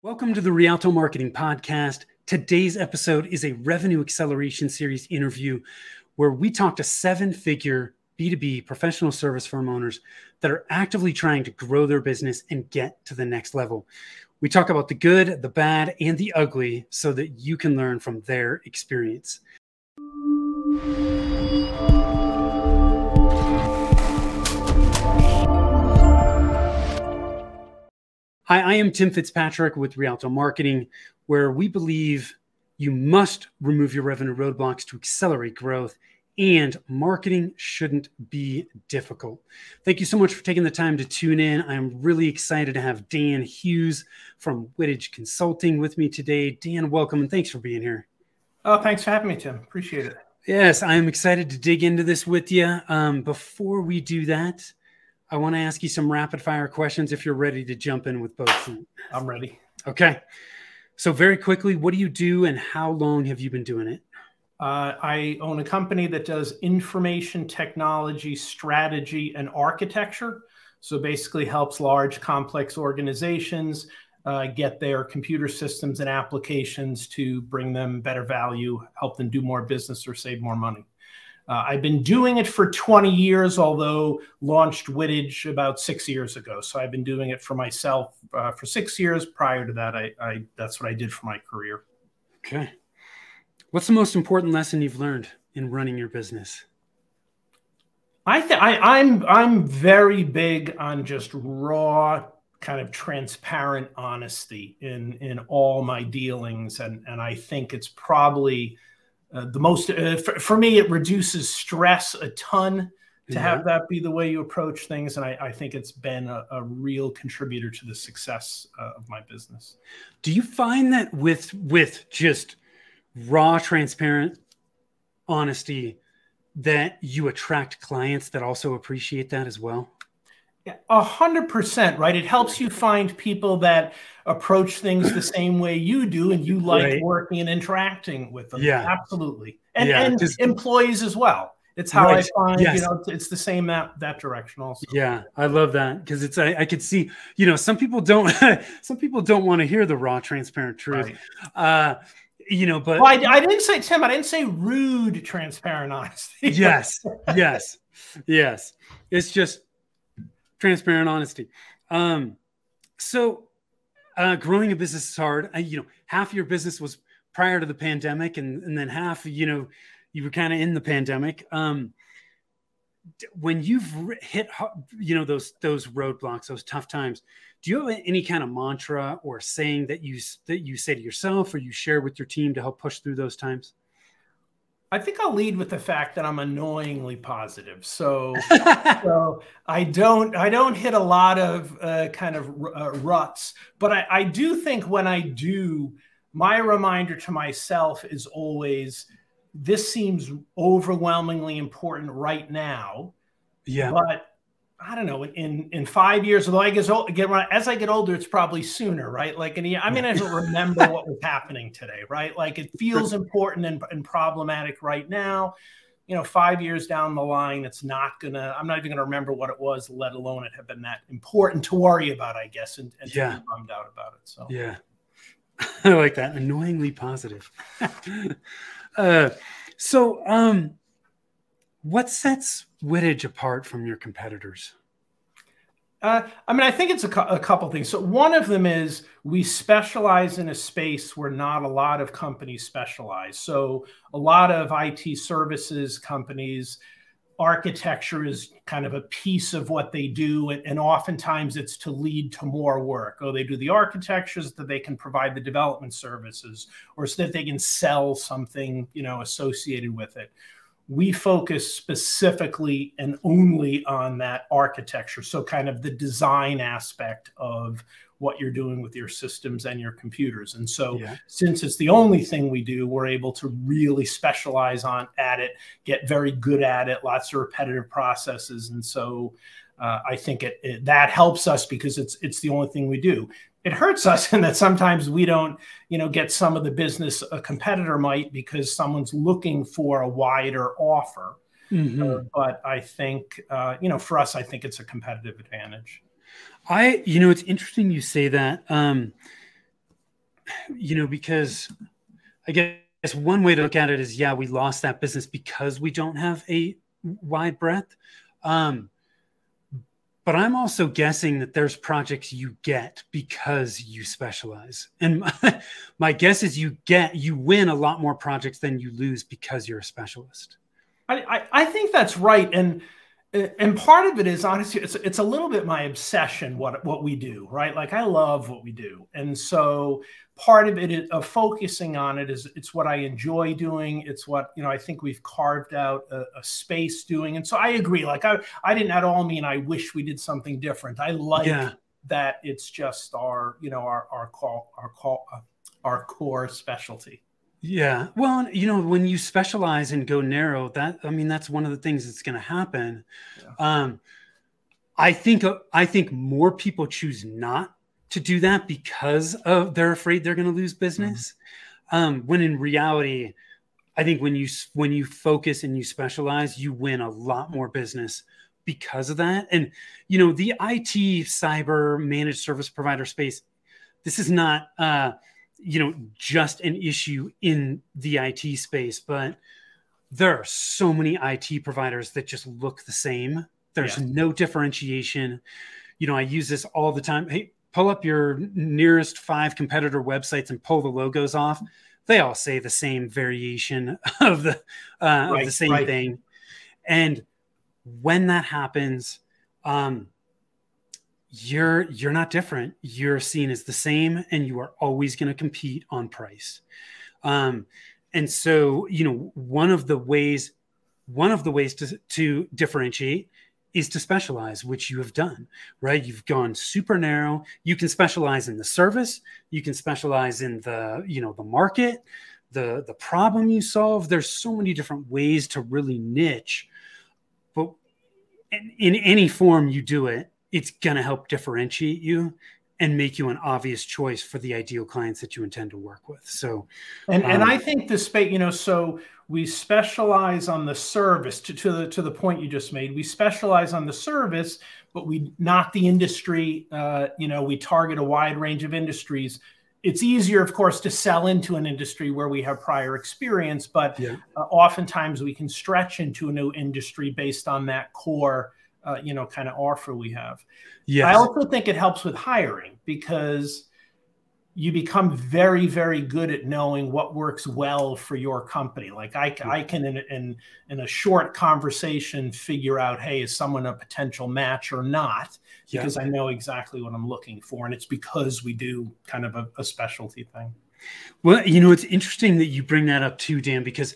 Welcome to the Rialto Marketing Podcast. Today's episode is a revenue acceleration series interview where we talk to seven-figure B2B professional service firm owners that are actively trying to grow their business and get to the next level. We talk about the good, the bad, and the ugly so that you can learn from their experience. Hi, I am Tim Fitzpatrick with Rialto Marketing, where we believe you must remove your revenue roadblocks to accelerate growth, and marketing shouldn't be difficult. Thank you so much for taking the time to tune in. I'm really excited to have Dan Hughes from Whittage Consulting with me today. Dan, welcome, and thanks for being here. Oh, thanks for having me, Tim. Appreciate it. Yes, I'm excited to dig into this with you. Before we do that, I want to ask you some rapid fire questions if you're ready to jump in with both feet. I'm ready. Okay. So very quickly, what do you do and how long have you been doing it? I own a company that does information technology, strategy, and architecture. So basically helps large, complex organizations get their computer systems and applications to bring them better value, help them do more business or save more money. I've been doing it for 20 years, although launched Whittage about 6 years ago. So I've been doing it for myself for 6 years. Prior to that, that's what I did for my career. Okay. What's the most important lesson you've learned in running your business? I'm very big on just raw, kind of transparent honesty in all my dealings. And I think it's probably the most, for me, it reduces stress a ton to have that be the way you approach things. And I think it's been a real contributor to the success of my business. Do you find that with just raw, transparent honesty that you attract clients that also appreciate that as well? Yeah, 100%, right? It helps you find people that approach things the same way you do, and you like working and interacting with them. Yeah, absolutely. And employees as well. It's how I find, it's the same that direction also. Yeah, I love that because it's I could see, some people don't want to hear the raw, transparent truth. Right. But well, I didn't say, Tim, I didn't say rude, transparent honesty. Yes. It's just transparent honesty. So growing a business is hard. Half your business was prior to the pandemic, and then half, you were kind of in the pandemic. When you've hit, those roadblocks, those tough times, do you have any kind of mantra or saying that you say to yourself or you share with your team to help push through those times? I think I'll lead with the fact that I'm annoyingly positive. So I don't hit a lot of ruts, but I do think when I do, my reminder to myself is always, this seems overwhelmingly important right now. Yeah. But I don't know, in 5 years, although as I get older, it's probably sooner, right? Like, I don't remember what was happening today, right? Like, it feels important and problematic right now. 5 years down the line, I'm not even gonna remember what it was, let alone it have been that important to worry about, I guess, and to be bummed out about it. So yeah, I like that. Annoyingly positive. What sets Whittage apart from your competitors? I think it's a couple things. So one of them is we specialize in a space where not a lot of companies specialize. So a lot of IT services companies, architecture is kind of a piece of what they do. And oftentimes it's to lead to more work. They do the architecture so that they can provide the development services, or so that they can sell something, associated with it. We focus specifically and only on that architecture. So kind of the design aspect of what you're doing with your systems and your computers. And so since it's the only thing we do, we're able to really specialize at it, get very good at it, lots of repetitive processes. And so I think that helps us because it's the only thing we do. It hurts us in that sometimes we don't, get some of the business a competitor might because someone's looking for a wider offer. But I think, for us, I think it's a competitive advantage. It's interesting you say that. because I guess one way to look at it is, yeah, we lost that business because we don't have a wide breadth. But I'm also guessing that there's projects you get because you specialize. And my guess is you win a lot more projects than you lose because you're a specialist. I think that's right. And part of it is, honestly, it's a little bit my obsession, what we do, right? Like, I love what we do. And so part of it of focusing on it is it's what I enjoy doing. It's what, I think we've carved out a space doing. And so I agree. Like, I didn't at all mean I wish we did something different. I like that it's just our core specialty. Yeah. Well, when you specialize and go narrow, that's one of the things that's going to happen. Yeah. I think more people choose not to do that because they're afraid they're going to lose business. Mm-hmm. When in reality, I think when you focus and you specialize, you win a lot more business because of that. And, the IT cyber managed service provider space, this is not, just an issue in the IT space, but there are so many IT providers that just look the same. There's no differentiation. I use this all the time. Hey, pull up your nearest 5 competitor websites and pull the logos off. They all say the same variation of the same thing. And when that happens, you're not different. You're seen as the same, and you are always going to compete on price. And so, one of the ways to differentiate is to specialize, which you have done, right? You've gone super narrow. You can specialize in the service. You can specialize in the market, the problem you solve. There's so many different ways to really niche, but in any form you do it, it's going to help differentiate you and make you an obvious choice for the ideal clients that you intend to work with. So, and I think the space, so we specialize on the service to the point you just made. We specialize on the service, but not the industry. We target a wide range of industries. It's easier, of course, to sell into an industry where we have prior experience, but oftentimes we can stretch into a new industry based on that core kind of offer we have. Yes. I also think it helps with hiring because you become very, very good at knowing what works well for your company. Like I can, in a short conversation, figure out, hey, is someone a potential match or not? Because I know exactly what I'm looking for. And it's because we do kind of a specialty thing. Well, it's interesting that you bring that up too, Dan, because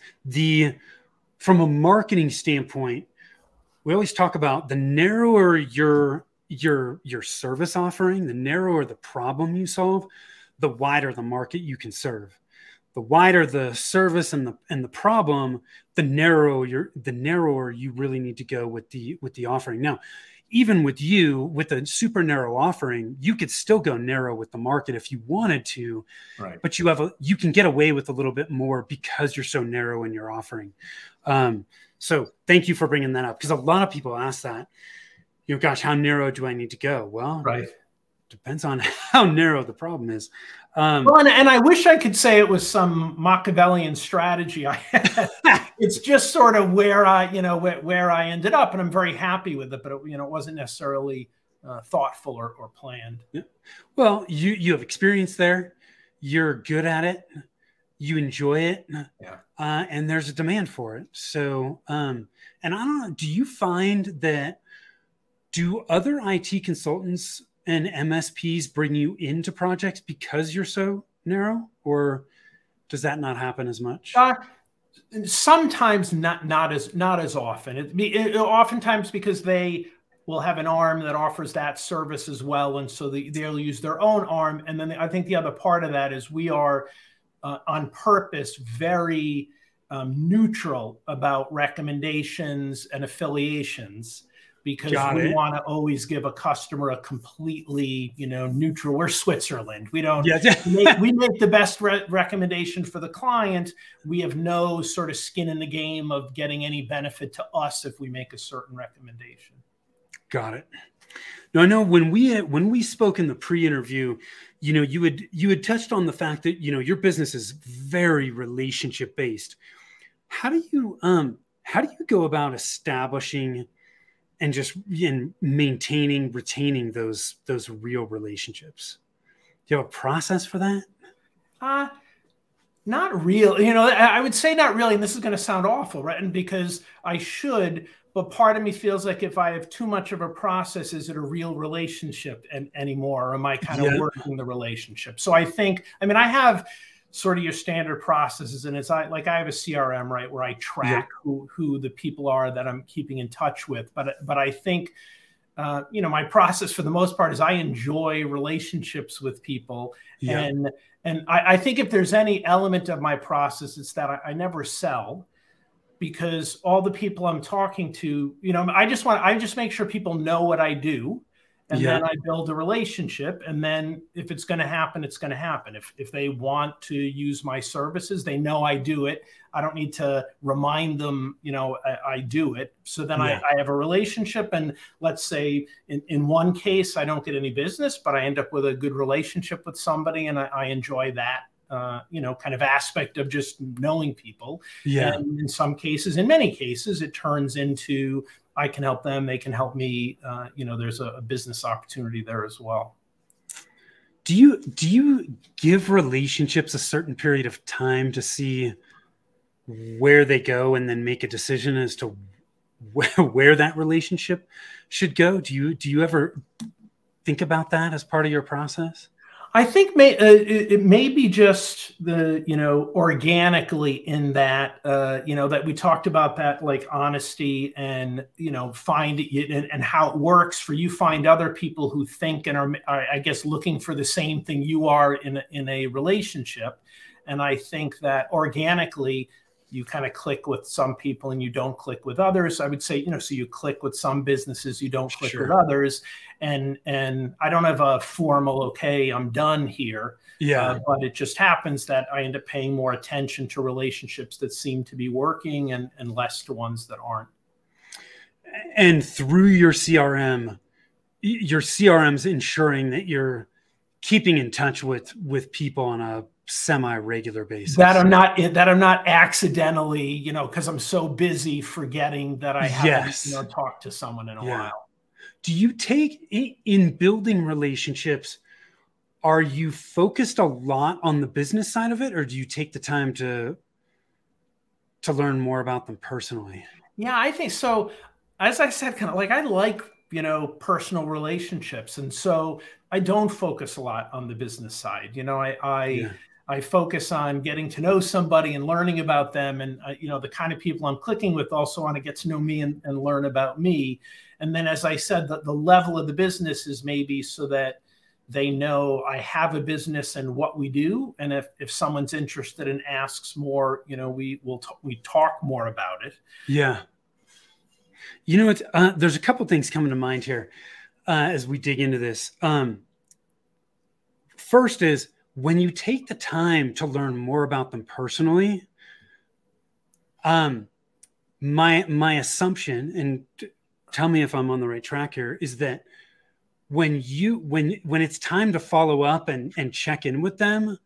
from a marketing standpoint, we always talk about the narrower your service offering, the narrower the problem you solve, the wider the market you can serve. The wider the service and the problem, the narrower you really need to go with the offering. Now, even with a super narrow offering, you could still go narrow with the market if you wanted to, right? But you can get away with a little bit more because you're so narrow in your offering. So thank you for bringing that up, because a lot of people ask that, gosh, how narrow do I need to go? Well, depends on how narrow the problem is. Well, and I wish I could say it was some Machiavellian strategy. It's just sort of where I ended up, and I'm very happy with it. But it wasn't necessarily thoughtful or planned. Yeah. Well, you have experience there. You're good at it. You enjoy it. Yeah. And there's a demand for it. So, and I don't know, do you find that, do other IT consultants and MSPs bring you into projects because you're so narrow, or does that not happen as much? Sometimes not as often. Oftentimes because they will have an arm that offers that service as well. And so they'll use their own arm. And then I think the other part of that is we are on purpose very neutral about recommendations and affiliations, because we want to always give a customer a completely neutral. We're Switzerland. We don't we make the best recommendation for the client. We have no sort of skin in the game of getting any benefit to us if we make a certain recommendation. Got it. Now, I know when we spoke in the pre-interview, you had touched on the fact that, your business is very relationship based. How do you go about establishing and maintaining, retaining those real relationships? Do you have a process for that? Not really. I would say not really. And this is going to sound awful, right? And because I should, but part of me feels like if I have too much of a process, is it a real relationship anymore? Or am I kind of working the relationship? So I have sort of your standard processes, and I have a CRM, right, where I track who the people are that I'm keeping in touch with. But I think, my process for the most part is I enjoy relationships with people. Yeah. And I think if there's any element of my process, it's that I never sell, because all the people I'm talking to, I just make sure people know what I do. And then I build a relationship. And then if it's going to happen, it's going to happen. If they want to use my services, they know I do it. I don't need to remind them, I do it. So then I have a relationship. And let's say in one case, I don't get any business, but I end up with a good relationship with somebody. And I enjoy that, kind of aspect of just knowing people. Yeah. And in many cases, it turns into, I can help them, they can help me. There's a business opportunity there as well. Do you give relationships a certain period of time to see where they go and then make a decision as to where that relationship should go? Do you ever think about that as part of your process? I think it may be just the, organically in that, that we talked about that, like honesty and, find it and how it works for you. Find other people who think and are, I guess, looking for the same thing you are in a relationship. And I think that organically you kind of click with some people and you don't click with others. I would say, so you click with some businesses, you don't click with others. And I don't have a formal, okay, I'm done here. Yeah. But it just happens that I end up paying more attention to relationships that seem to be working and less to ones that aren't. And through your CRM's ensuring that you're keeping in touch with people on a semi-regular basis. That I'm not accidentally, because I'm so busy forgetting that I haven't talked to someone in a while. Do you take in building relationships? Are you focused a lot on the business side of it, or do you take the time to learn more about them personally? Yeah, I think so. As I said, kind of like I like personal relationships, and so I don't focus a lot on the business side. I focus on getting to know somebody and learning about them. And, the kind of people I'm clicking with also want to get to know me and learn about me. And then, as I said, the level of the business is maybe so that they know I have a business and what we do. And if someone's interested and asks more, we talk more about it. Yeah. There's a couple things coming to mind here as we dig into this. First is, when you take the time to learn more about them personally, my assumption, and tell me if I'm on the right track here, is that when it's time to follow up and check in with them,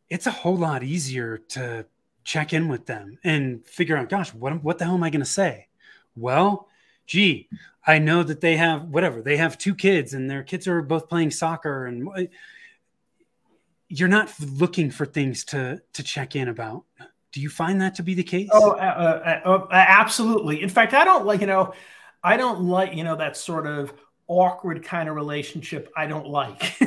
it's a whole lot easier to check in with them and figure out, gosh, what the hell am I going to say? Well, gee, I know that they have 2 kids and their kids are both playing soccer, and you're not looking for things to check in about. Do you find that to be the case? Oh, absolutely. In fact, I don't like that sort of awkward kind of relationship. I don't like,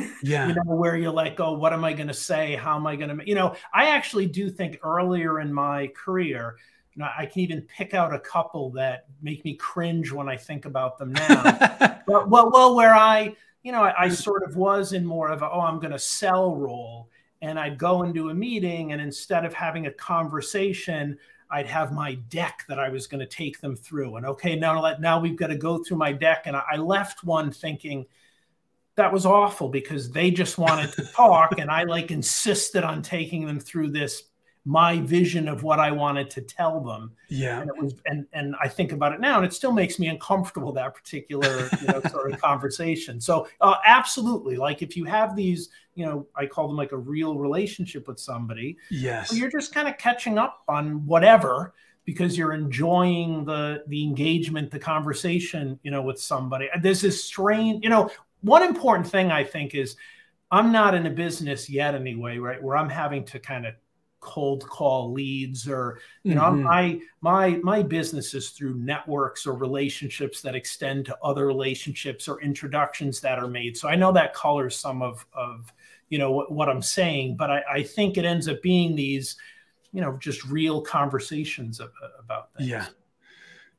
where you're like, oh, what am I going to say? How am I going to, I actually do think earlier in my career, I can even pick out a couple that make me cringe when I think about them now. Where I sort of was in more of I'm going to sell role, and I'd go into a meeting, and instead of having a conversation, I'd have my deck that I was going to take them through. And okay, now we've got to go through my deck. And I left one thinking that was awful because they just wanted to talk, and I insisted on taking them through this my vision of what I wanted to tell them. Yeah. And it was, and I think about it now, and it still makes me uncomfortable, that particular, sort of conversation. So absolutely. Like if you have these, I call them like a real relationship with somebody. Yes. You're just kind of catching up on whatever, because you're enjoying the engagement, the conversation, with somebody. There's this strange, one important thing I think is I'm not in a business yet anyway, right, where I'm having to kind of cold call leads or, my business is through networks or relationships that extend to other relationships or introductions that are made. So I know that colors some of what I'm saying, but I think it ends up being these, just real conversations about things. Yeah.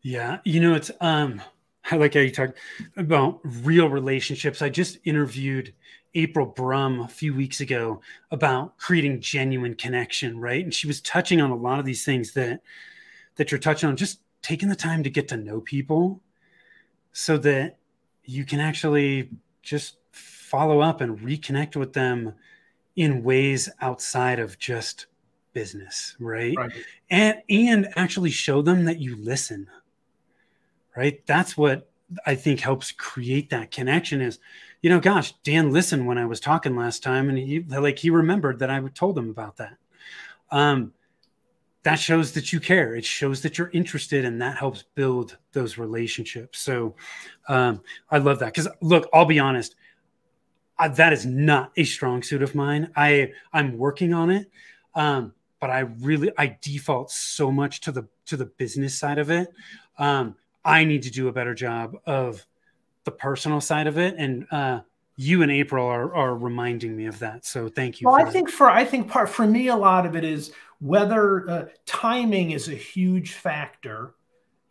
Yeah. It's, I like how you talk about real relationships. I just interviewed April Brum a few weeks ago about creating genuine connection, right? And she was touching on a lot of these things that you're touching on, just taking the time to get to know people so that you can actually just follow up and reconnect with them in ways outside of just business, right? And actually show them that you listen, right? That's what I think helps create that connection is, gosh, Dan listened when I was talking last time, and he remembered that I told him about that. That shows that you care. It shows that you're interested, and that helps build those relationships. So I love that. Because look, I'll be honest, that is not a strong suit of mine. I'm working on it. But I default so much to the business side of it. I need to do a better job of the personal side of it. And you and April are reminding me of that. So thank you. Well, I think part for me, a lot of it is whether timing is a huge factor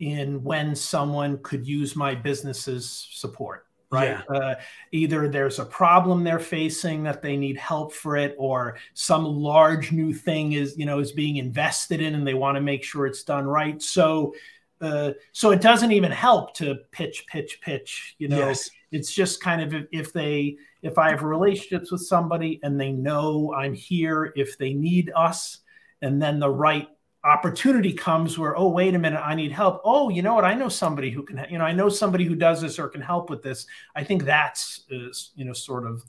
in when someone could use my business's support. Right. Yeah. Either there's a problem they're facing that they need help for it, or some large new thing is being invested in and they want to make sure it's done right. So it doesn't even help to pitch. Yes. It's just kind of if I have relationships with somebody and they know I'm here if they need us, and then the right opportunity comes where, oh, wait a minute, I need help. Oh, you know what? I know somebody who can, I know somebody who does this or can help with this. I think that's, sort of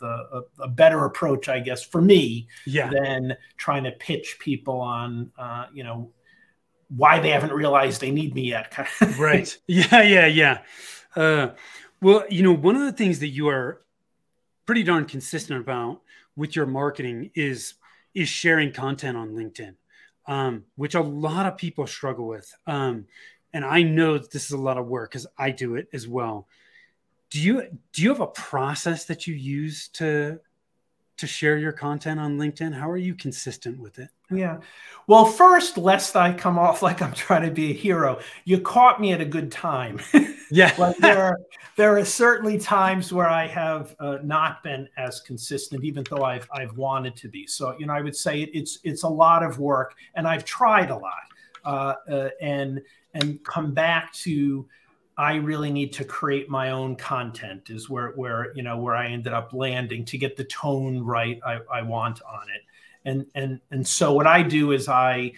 a better approach, I guess, for me than trying to pitch people on, why they haven't realized they need me yet. Right. Yeah. Well, one of the things that you are pretty darn consistent about with your marketing is sharing content on LinkedIn. Which a lot of people struggle with. And I know that this is a lot of work because I do it as well. Do you have a process that you use to share your content on LinkedIn? How are you consistent with it? Yeah. Well, first, lest I come off like I'm trying to be a hero, you caught me at a good time. Yeah. Like there are certainly times where I have not been as consistent, even though I've wanted to be. So, I would say it's a lot of work, and I've tried a lot, and come back to, I really need to create my own content is where I ended up landing to get the tone right I want on it. And so what I do is a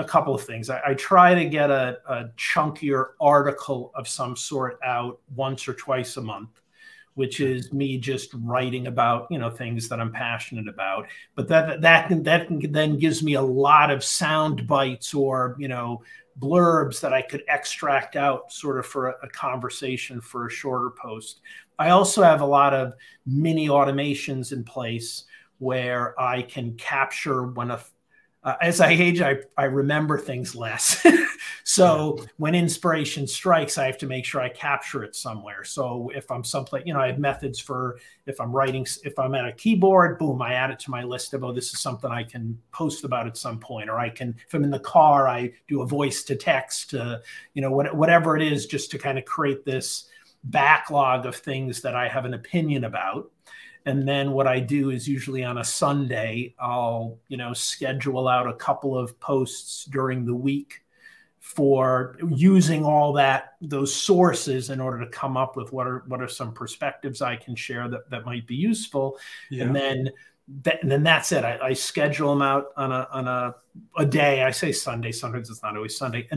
couple of things. I try to get a chunkier article of some sort out once or twice a month, which is me just writing about, things that I'm passionate about. But that then gives me a lot of sound bites or, blurbs that I could extract out sort of for a conversation for a shorter post. I also have a lot of mini automations in place where I can capture as I age, I remember things less. So when inspiration strikes, I have to make sure I capture it somewhere. So if I'm someplace, I have methods for if I'm at a keyboard, boom, I add it to my list of, this is something I can post about at some point. Or if I'm in the car, I do a voice to text, whatever it is, just to kind of create this backlog of things that I have an opinion about. And then what I do is usually on a Sunday, I'll, schedule out a couple of posts during the week for using all those sources in order to come up with what are some perspectives I can share that might be useful. Yeah. And then and then that's it. I schedule them out on a day. I say Sunday. Sometimes it's not always Sunday.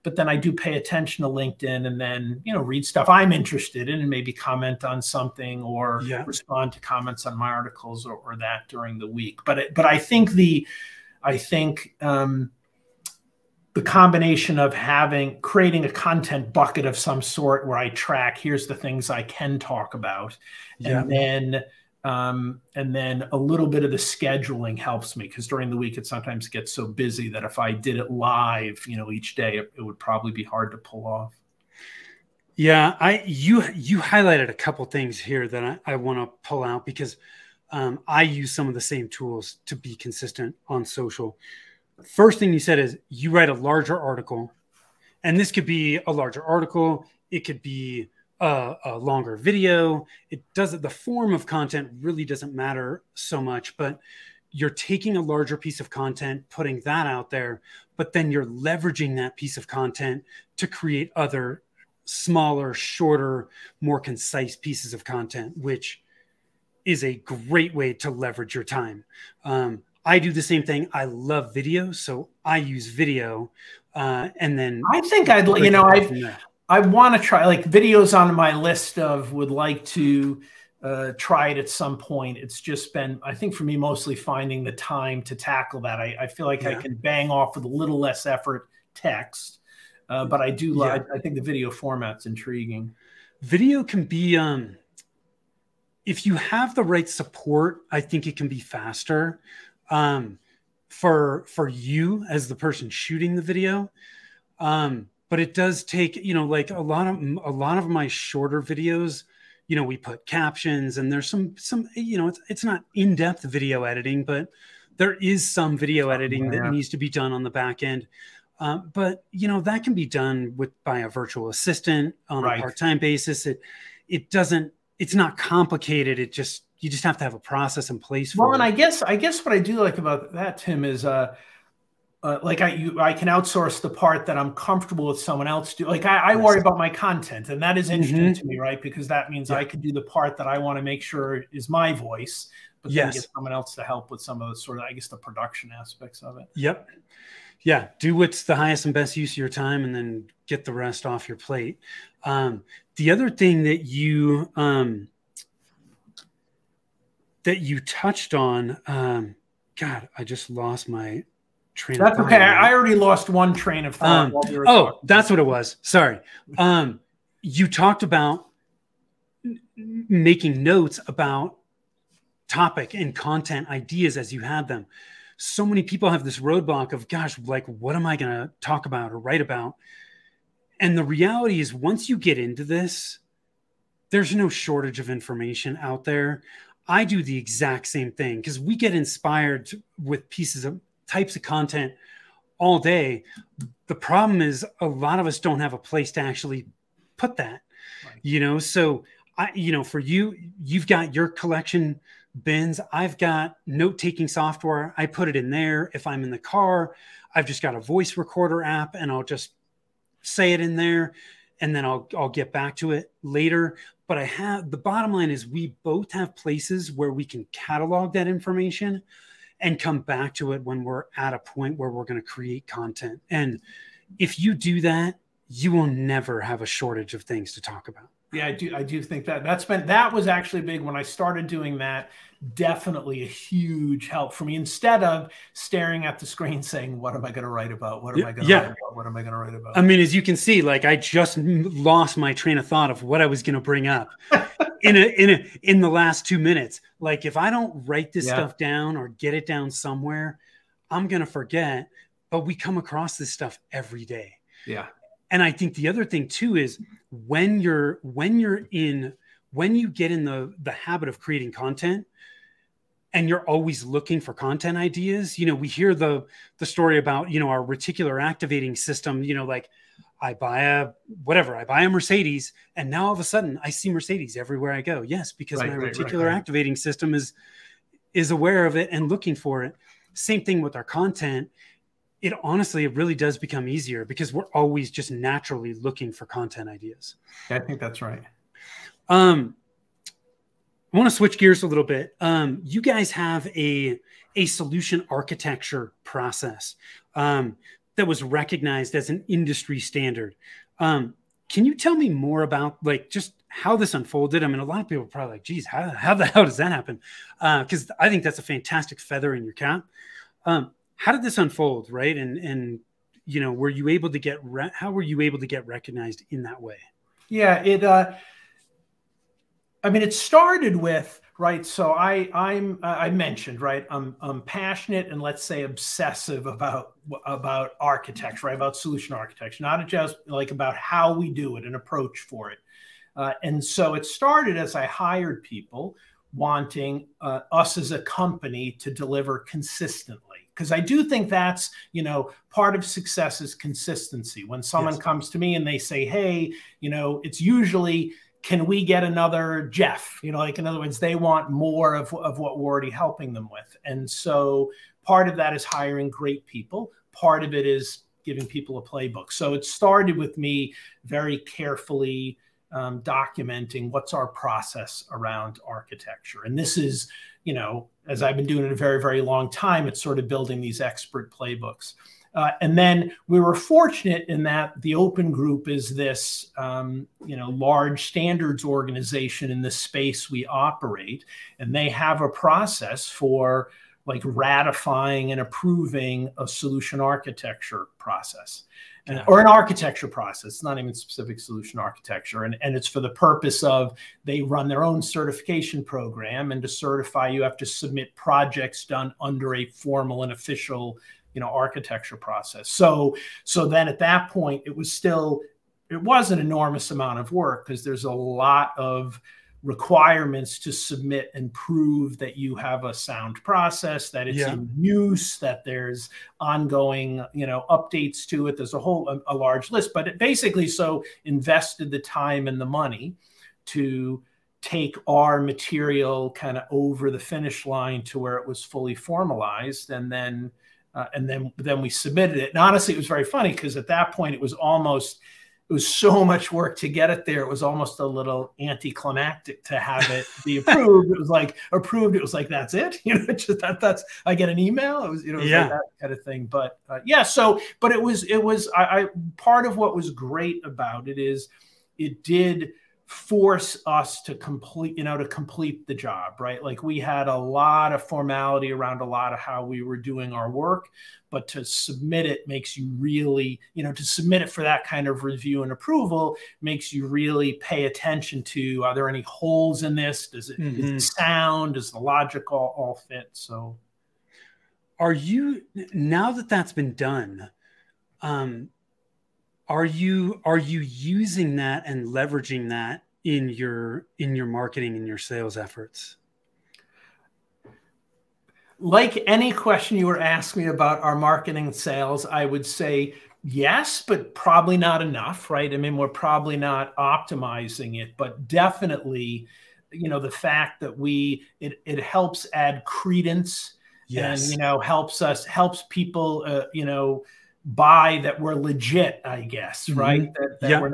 But then I do pay attention to LinkedIn, and then, read stuff I'm interested in and maybe comment on something or respond to comments on my articles or that during the week. But I think the combination of creating a content bucket of some sort where I track, here's the things I can talk about. And then a little bit of the scheduling helps me, because during the week it sometimes gets so busy that if I did it live, each day, it would probably be hard to pull off. Yeah, you highlighted a couple things here that I want to pull out, because I use some of the same tools to be consistent on social. First thing you said is you write a larger article, and this could be a larger article. It could be a longer video. The form of content really doesn't matter so much, but you're taking a larger piece of content, putting that out there, but then you're leveraging that piece of content to create other smaller, shorter, more concise pieces of content, which is a great way to leverage your time. I do the same thing. I love video, so I use video, and then I think I want to try, like, videos on my list of would like to try it at some point. It's just been, I think for me, mostly finding the time to tackle that. I feel like I can bang off with a little less effort text, but I do. I think the video format's intriguing. Video can be, if you have the right support, I think it can be faster. For you as the person shooting the video. But it does take, like a lot of my shorter videos, we put captions, and there's some, it's not in-depth video editing, but there is some video editing that needs to be done on the back end. But that can be done by a virtual assistant on a part-time basis. It's not complicated. You just have to have a process in place for it. And I guess what I do like about that, Tim, is like I can outsource the part that I'm comfortable with someone else do. Like I worry about my content, and that is interesting to me, right? Because that means I can do the part that I want to make sure is my voice, but then get someone else to help with some of the sort of, I guess, the production aspects of it. Yep. Yeah. Do what's the highest and best use of your time, and then get the rest off your plate. The other thing that you touched on, God, I just lost my train of thought. That's okay. I already lost one train of thought while we were talking. That's what it was. Sorry. You talked about making notes about topic and content ideas as you had them. So many people have this roadblock of, gosh, like, what am I going to talk about or write about? And the reality is, once you get into this, there's no shortage of information out there. I do the exact same thing, because we get inspired with types of content all day. The problem is a lot of us don't have a place to actually put that, so for you've got your collection bins. I've got note-taking software. I put it in there. If I'm in the car, I've just got a voice recorder app, and I'll just say it in there, and then I'll get back to it later. But the bottom line is, we both have places where we can catalog that information and come back to it when we're at a point where we're going to create content. And if you do that, you will never have a shortage of things to talk about. Yeah, I do think that was actually big when I started doing that. Definitely a huge help for me, instead of staring at the screen saying, what am I going to write about? What am I going to write about? What am I going to write about? I mean, as you can see, like, I just lost my train of thought of what I was going to bring up in the last 2 minutes. Like, if I don't write this stuff down or get it down somewhere, I'm going to forget. But we come across this stuff every day. Yeah. And I think the other thing too is, when you get in the habit of creating content, and you're always looking for content ideas, we hear the story about, our reticular activating system, like, I buy a Mercedes, and now all of a sudden I see Mercedes everywhere I go. Yes, because my reticular activating system is aware of it and looking for it. Same thing with our content. It really does become easier, because we're always just naturally looking for content ideas. I think that's right. I want to switch gears a little bit. You guys have a solution architecture process that was recognized as an industry standard. Can you tell me more about like just how this unfolded? I mean, a lot of people are probably like, geez, how the hell does that happen? Because I think that's a fantastic feather in your cap. How did this unfold, right? And you know, were you able to get how were you able to get recognized in that way? Yeah, I mean, it started with, right. So I mentioned, right, I'm passionate and let's say obsessive about architecture, right, about solution architecture, not just like about how we do it, an approach for it. And so it started as I hired people wanting us as a company to deliver consistently. Because I do think that's, you know, part of success is consistency. When someone comes to me and they say, hey, you know, it's usually, can we get another Jeff? You know, like in other words, they want more of what we're already helping them with. And so part of that is hiring great people. Part of it is giving people a playbook. So it started with me very carefully documenting what's our process around architecture. And this is, you know, as I've been doing it a very, very long time, it's sort of building these expert playbooks. And then we were fortunate in that the Open Group is this, you know, large standards organization in the space we operate. And they have a process for like ratifying and approving a solution architecture process. Or an architecture process. It's not even specific solution architecture. And it's for the purpose of they run their own certification program. And to certify, you have to submit projects done under a formal and official, you know, architecture process. So then at that point, it was an enormous amount of work because there's a lot of requirements to submit and prove that you have a sound process, that it's in use, that there's ongoing, you know, updates to it. There's a large list, but it basically invested the time and the money to take our material kind of over the finish line to where it was fully formalized. And then we submitted it. And honestly, it was very funny because at that point it was so much work to get it there. It was almost a little anticlimactic to have it be approved. It was like approved. It was like, that's it. You know, just that's, I get an email. It was, you know, like that kind of thing. But but it was, part of what was great about it is it did force us to complete the job, right? Like we had a lot of formality around a lot of how we were doing our work, but to submit it makes you really, you know, to submit it for that kind of review and approval makes you really pay attention to, are there any holes in this? Does it, is it sound? Does the logic all fit? So are you, now that that's been done, are you using that and leveraging that in your marketing and your sales efforts? Like any question you were asking me about our marketing and sales, I would say yes, but probably not enough, right? I mean, we're probably not optimizing it, but definitely, you know, the fact that it helps add credence and, you know, helps people, you know, buy that we're legit, I guess, right? That we're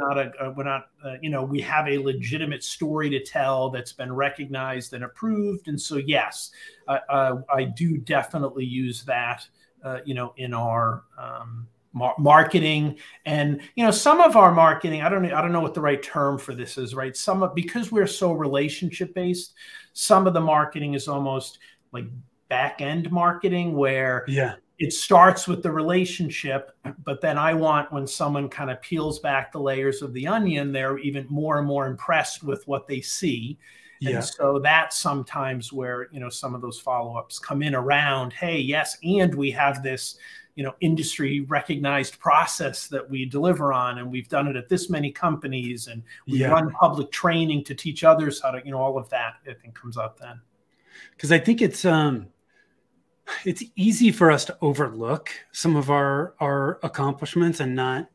not, you know, we have a legitimate story to tell that's been recognized and approved. And so, yes, I do definitely use that, you know, in our marketing. And, you know, some of our marketing, I don't know what the right term for this is, right? Because we're so relationship based, some of the marketing is almost like back end marketing where it starts with the relationship, but then I want when someone kind of peels back the layers of the onion, they're even more and more impressed with what they see. And so that's sometimes where, you know, some of those follow-ups come in around, hey, yes, and we have this, you know, industry recognized process that we deliver on, and we've done it at this many companies, and we run public training to teach others how to, you know, all of that, I think, comes out then. Because I think it's easy for us to overlook some of our accomplishments and not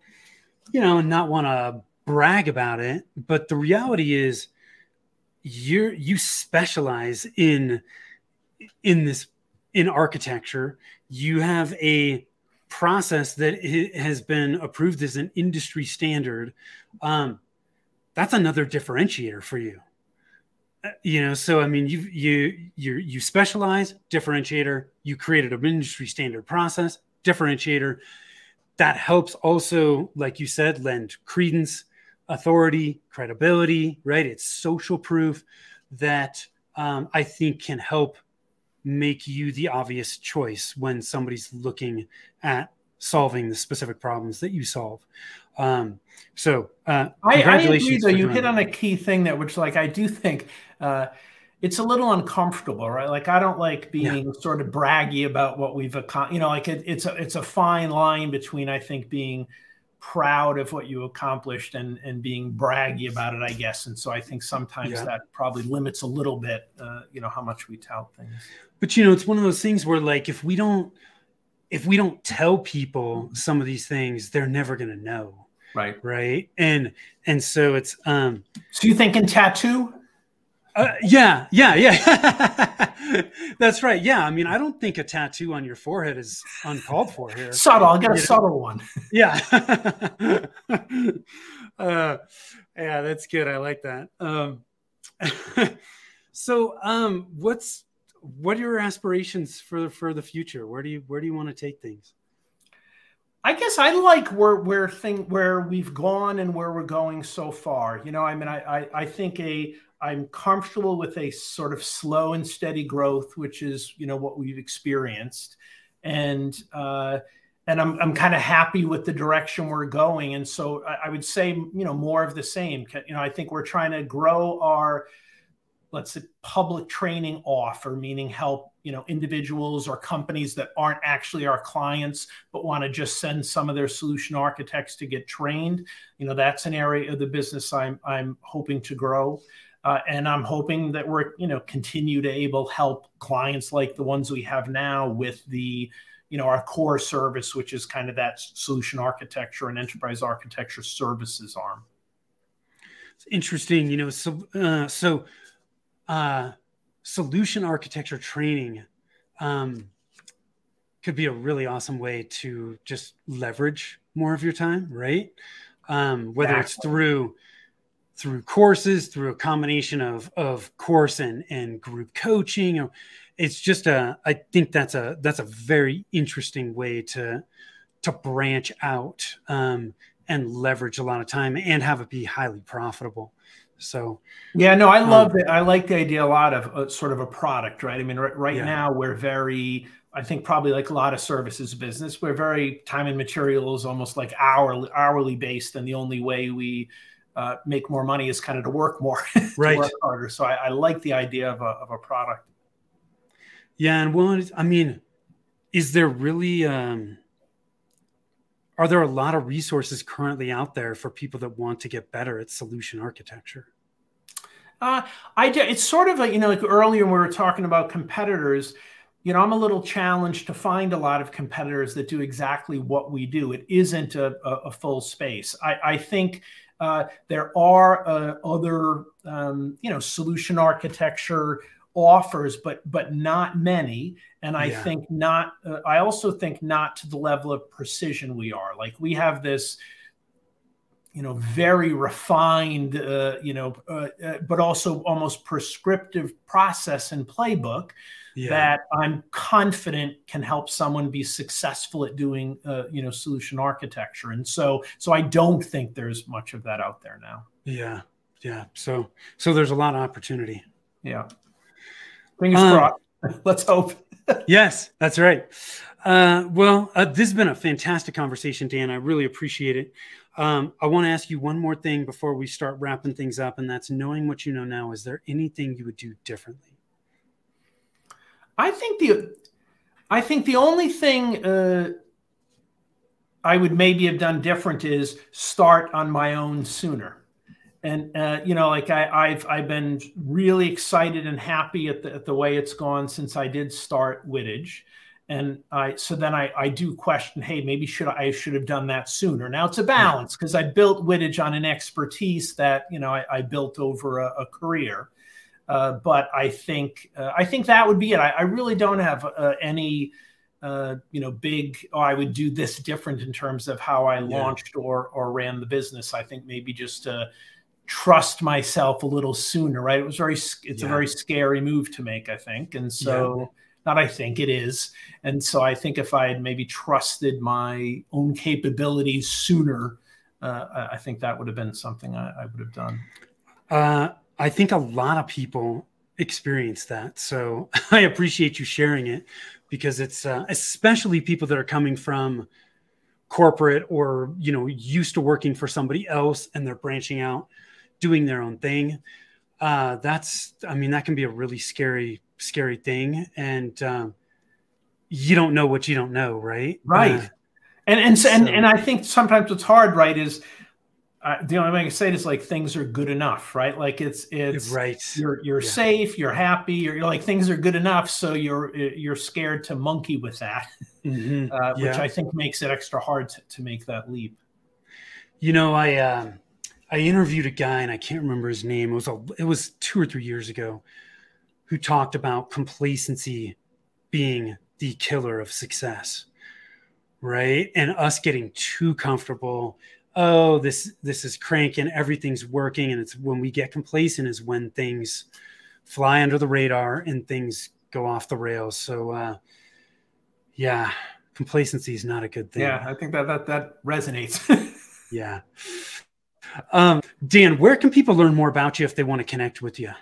want to brag about it. But the reality is you specialize in architecture. You have a process that has been approved as an industry standard. That's another differentiator for you. So I mean, you specialize, differentiator. You created an industry standard process, differentiator. That helps also, like you said, lend credence, authority, credibility. Right? It's social proof that I think can help make you the obvious choice when somebody's looking at solving the specific problems that you solve. I agree, though. You hit on a key thing that, which, like, I do think it's a little uncomfortable, right? Like, I don't like being sort of braggy about what we've accomplished. Like it's a fine line between, I think, being proud of what you accomplished and being braggy about it, I guess. And so I think sometimes that probably limits a little bit, how much we tout things. But, it's one of those things where, like, if we don't tell people some of these things, they're never going to know. Right. And so it's, so you thinking tattoo? Yeah. That's right. Yeah. I mean, I don't think a tattoo on your forehead is uncalled for here. Subtle. I'll get a subtle one. Yeah. Yeah, that's good. I like that. So, what are your aspirations for the future? Where do you want to take things? I guess I like where we've gone and where we're going so far. I mean, I think I'm comfortable with a sort of slow and steady growth, which is, what we've experienced. And I'm kind of happy with the direction we're going. And so I would say, more of the same. I think we're trying to grow our, let's say, public training offer, meaning help, individuals or companies that aren't actually our clients, but want to just send some of their solution architects to get trained. That's an area of the business I'm hoping to grow. And I'm hoping that we're, continue to help clients like the ones we have now with the, our core service, which is kind of that solution architecture and enterprise architecture services arm. It's interesting, solution architecture training could be a really awesome way to just leverage more of your time, right? Whether it's through courses, through a combination of course and group coaching. It's just I think that's a very interesting way to branch out and leverage a lot of time and have it be highly profitable. So, yeah, no, I love it. I like the idea a lot of sort of a product, right? I mean, right now we're I think probably like a lot of services business, we're very time and materials, almost like hourly based. And the only way we make more money is kind of to work more, to work harder. So I like the idea of a product. Yeah. And I mean, is there really, are there a lot of resources currently out there for people that want to get better at solution architecture? It's sort of like, like earlier when we were talking about competitors, I'm a little challenged to find a lot of competitors that do exactly what we do. It isn't a full space. I think there are other, solution architecture offers, but not many. And I think not, I also think not to the level of precision we are. Like we have this, very refined, but also almost prescriptive process and playbook that I'm confident can help someone be successful at doing, solution architecture. And so I don't think there's much of that out there now. Yeah. Yeah. So there's a lot of opportunity. Yeah. Fingers crossed. Let's hope. Yes, that's right. This has been a fantastic conversation, Dan. I really appreciate it. I want to ask you one more thing before we start wrapping things up, and that's knowing what you know now. Is there anything you would do differently? I think the only thing I would maybe have done different is start on my own sooner. And like I've been really excited and happy at the way it's gone since I did start Wittedge. And I do question, hey, maybe I should have done that sooner. Now it's a balance because I built Wittedge on an expertise that I built over a career. But I think that would be it. I really don't have any big, I would do this different in terms of how I launched or ran the business. I think maybe just trust myself a little sooner, right? It's a very scary move to make, I think. And so not I think it is. And so I think if I had maybe trusted my own capabilities sooner, I think that would have been something I would have done. I think a lot of people experience that. So I appreciate you sharing it, because it's especially people that are coming from corporate or, used to working for somebody else and they're branching out, doing their own thing. That can be a really scary thing. And you don't know what you don't know. Right. Right. And I think sometimes what's hard, right, is the only way I can say it is like things are good enough, right? Like it's right. You're safe, you're happy, you're like things are good enough, so you're scared to monkey with that, which I think makes it extra hard to make that leap. I interviewed a guy, and I can't remember his name. It was 2 or 3 years ago, who talked about complacency being the killer of success, right? And us getting too comfortable. Oh, this is cranking, everything's working. And it's when we get complacent is when things fly under the radar and things go off the rails. So complacency is not a good thing. Yeah, I think that resonates. Yeah. Dan, where can people learn more about you if they want to connect with you?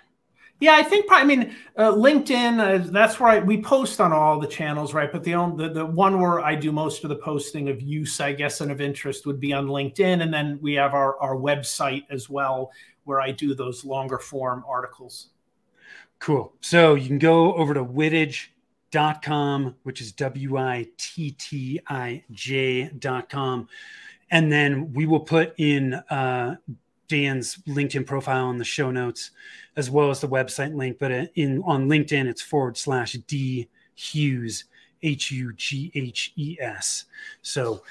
Yeah, I think LinkedIn, that's where we post on all the channels, right? But the one where I do most of the posting of use, I guess, and of interest would be on LinkedIn. And then we have our website as well, where I do those longer form articles. Cool. So you can go over to wittij.com, which is WITTIJ.com. And then we will put in Dan's LinkedIn profile in the show notes, as well as the website link. But on LinkedIn, it's /D Hughes, HUGHES. So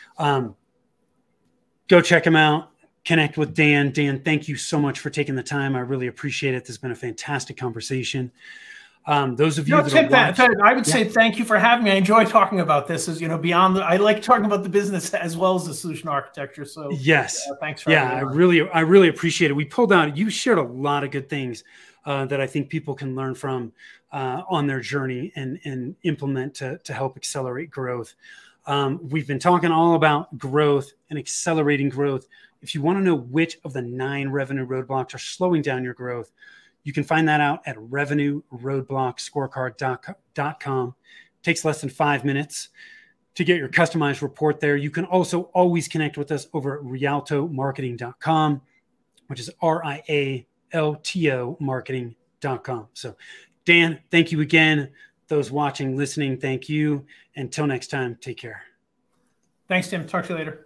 go check him out. Connect with Dan. Dan, thank you so much for taking the time. I really appreciate it. This has been a fantastic conversation. Those of you I would say thank you for having me. I enjoy talking about this. As beyond I like talking about the business as well as the solution architecture. So yes, thanks for having me. I really appreciate it. You shared a lot of good things that I think people can learn from on their journey and implement to help accelerate growth. We've been talking all about growth and accelerating growth. If you want to know which of the 9 revenue roadblocks are slowing down your growth, you can find that out at revenueroadblockscorecard.com. Takes less than 5 minutes to get your customized report there. You can also always connect with us over at rialtomarketing.com, which is RIALTO marketing.com. So Dan, thank you again. Those watching, listening, thank you. Until next time, take care. Thanks, Tim. Talk to you later.